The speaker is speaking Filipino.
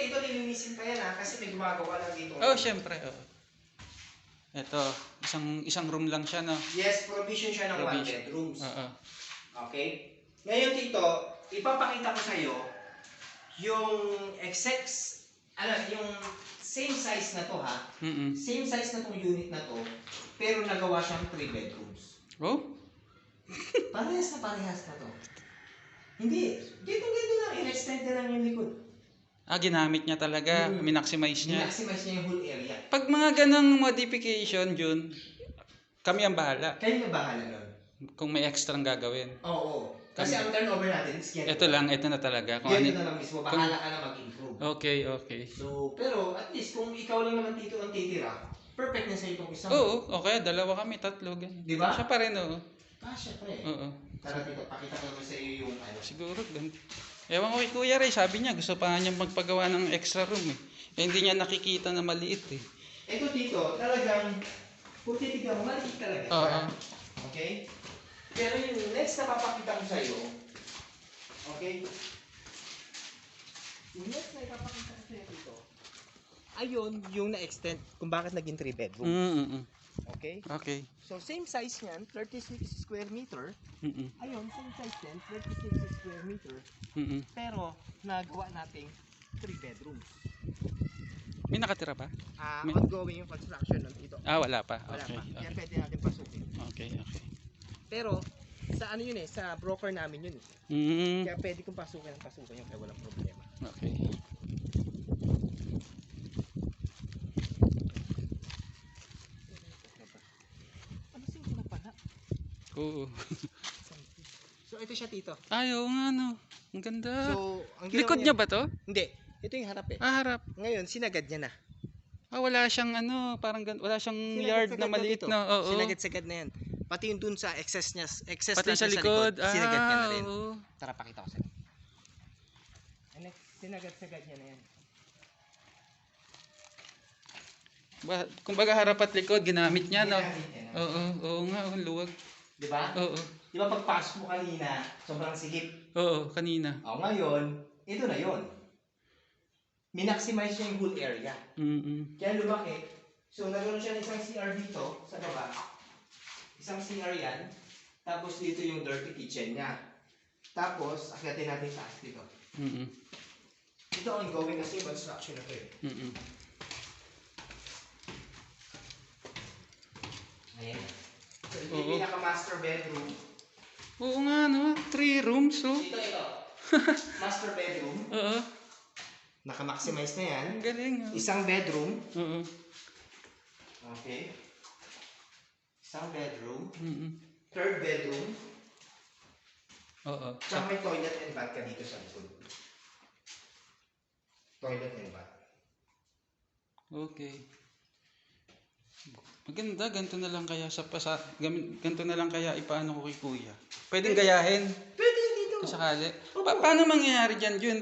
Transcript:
ito nilinisin pa yan kasi may gumagawa lang dito. Oh, syempre. Oh. Ito, isang room lang siya, no? Yes, provision siya ng 1 bedrooms. Okay? Ngayon dito, ipapakita ko sa iyo yung yung same size na to ha. Same size na tong unit na to, pero nagawa siyang 3 bedrooms. Oh? Parehas na to. Hindi, dito lang, in-extend lang yung likod. Ginamit niya talaga, minaximize niya. Minaximize niya yung whole area. Pag mga ganang modification, Jun, kami ang bahala. Kayo na bahala nun. Kung may extra gagawin. Oo. Kasi ang turnover natin is yan. Ito na talaga. Yan na lang mismo, bahala ka na mag-improve. Okay. So, pero at least kung ikaw lang naman dito ang titira, perfect na sa itong isang. Oo, okay. 2 kami, 3. Ganyan. Di ba? Siya pa rin, oo. Siya pa eh. Oo. Tara dito, pakita ko sa iyo yung ano. Siguro, ewan ko kay Kuya Ray, sabi niya, gusto pa niya magpagawa ng extra room eh. Hindi niya nakikita na maliit eh. Ito dito, talagang, kung titignan mo, maliit talaga. Oo. Okay? Pero yung next na papakita ko sa iyo, okay? Yung next na ipapakita ko sa iyo dito, ayun, yung na-extend kung bakit naging 3 bedroom. Okay? Okay. So, same size niyan, 36 square meter. Ayun, same size din, 36 square meter. Pero, nagawa nating 3 bedrooms. May nakatira ba? Ongoing yung construction nun dito. Wala pa. Wala Okay. pa. Kaya pwede natin pasukin. Okay. Pero, sa ano yun eh, sa broker namin yun eh. Kaya pwede kong pasukin yun, kaya walang problema. Okay. Oo. So, ito siya dito. Oo nga no. Ang ganda. So, ang Likod niya ba to? Hindi. Ito yung harap eh. Harap. Ngayon, sinagad niya na. Wala siyang wala siyang yard na maliit na. Oo. Sinagad-sagad na yan. Pati yung dun sa excess Pati sa likod. Sinagad niya na rin. Oo. Tara, pakita ko sa'yo. Sinagad-sagad niya na yan. Kumbaga harap at likod, ginamit niya, no? Ginamit niya na. Oo nga, ang luwag. Diba? Oo. Diba pagpasok mo kanina, sobrang sigip. Oo, kanina. Ngayon, ito na yon. Minaximize niya yung whole area. Kaya lumaki. So, nagkaroon siya ng isang CR dito, sa baba. Isang CR yan. Tapos dito yung dirty kitchen niya. Tapos, akyatin natin taas dito. Ito ongoing kasi construction na ito eh. Ayan. So, ito yung pinaka-master bedroom. Oo nga, no? 3 rooms, oh. Ito. Master bedroom. Oo. Naka-maximize na yan. Ang galing, oh. Isang bedroom. Oo. Okay. Isang bedroom. 3rd Mm-hmm. bedroom. Oo. Tsaka may toilet and bath ka dito sa likod. Toilet and bath. Okay. Maganda, ganito na lang kaya ganito na lang kaya ipaano ko kay Kuya. Pwedeng gayahin Pwede dito. kung sakali. Paano mangyayari dyan, Jun?